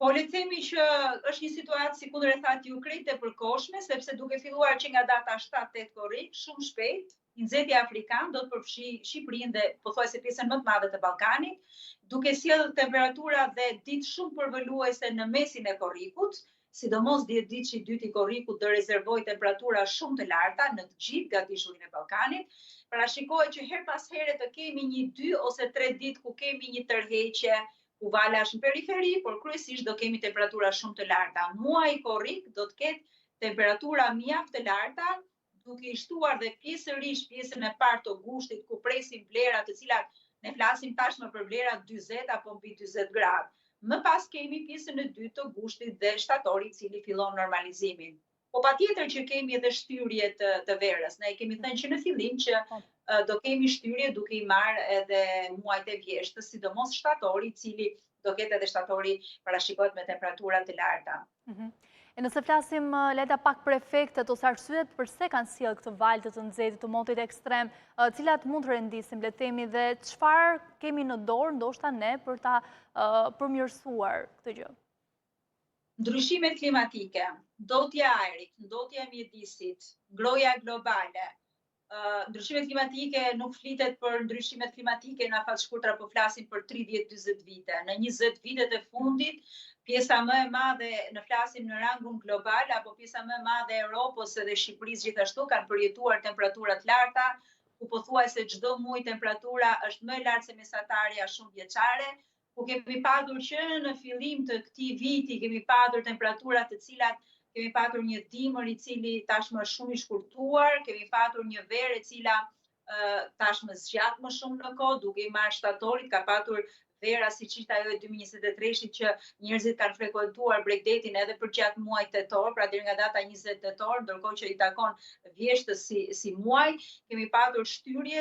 Po le të themi që është një situatë si kundër e thatë ju krejt e përkohshme, sepse duke filluar që nga data 7-8 korrik, shumë shpejt, i nxehti afrikan do të përfshijë Shqipërinë dhe pothuajse pjesën më të madhe të Ballkanit, duke sjellë temperatura dhe ditë shumë përvoluese në mesin e korrikut, sidomos 10 ditë që i dyti korrikut do rezervoj temperatura shumë të larta në të gjithë gatishulin e Ballkanit. Parashikohet që her pas here të kemi një 2 ose 3 ditë ku kemi një tërheqje, ku vala është në periferi, por kryesisht do kemi temperatura shumë të larta. Muaji korrik do të ketë temperatura mjaft të larta, duke i shtuar dhe pjesërisht pjesën e parë të gushtit, ku presim vlera të cilat ne flasim tashmë për vlera 40 apo mbi 40 gradë. Më pas kemi pjesën e dytë të gushtit dhe shtatori, i cili fillon normalizimin. Po patjetër që kemi edhe shtyrje të verës. Ne kemi thënë që në fillim që do kemi shtyrje duke i marrë edhe muajt e vjeshtës, sidomos shtatori, i cili do ketë edhe shtatori parashikohet me temperatura të larta. E nëse flasim leta pak për efektet ose arsyet përse kanë sjellë këtë valë të nxehtë të motit ekstrem, cilat mund të rendisim, le të themi, dhe çfarë kemi në dorë ndoshta ne për ta përmirësuar këtë gjë? Ndryshimet klimatike, ndotja e ajrit, ndotja e mjedisit, ngroja globale. Ndryshimet klimatike nuk flitet për ndryshimet klimatike në afat shkurtra, po flasim për 30-40 vite. Në 20 vitet e fundit, pjesa më e madhe, në flasim në rangun global, apo pjesa më e madhe e Europës dhe Shqipërisë gjithashtu kanë përjetuar temperaturat larta, ku pothuajse çdo muaj temperatura është më e lartë se mesatarja shumë vjeçare, ku kemi padur që në fillim të këtij viti kemi padur temperaturat të cilat kemi patur një dimër i cili tashmë është shumë i shkurtuar, kemi patur një verë e cila tashmë zgjat më shumë në kohë, duke i marrë shtatorit, ka patur vera si që ishte ajo e 2023 që njerëzit kanë frekuentuar Bregdetin edhe për gjatë muajit tetor, pra deri nga data 20 tetor, ndërkohë që i takon vjeshtës si muaj, kemi patur shtyrje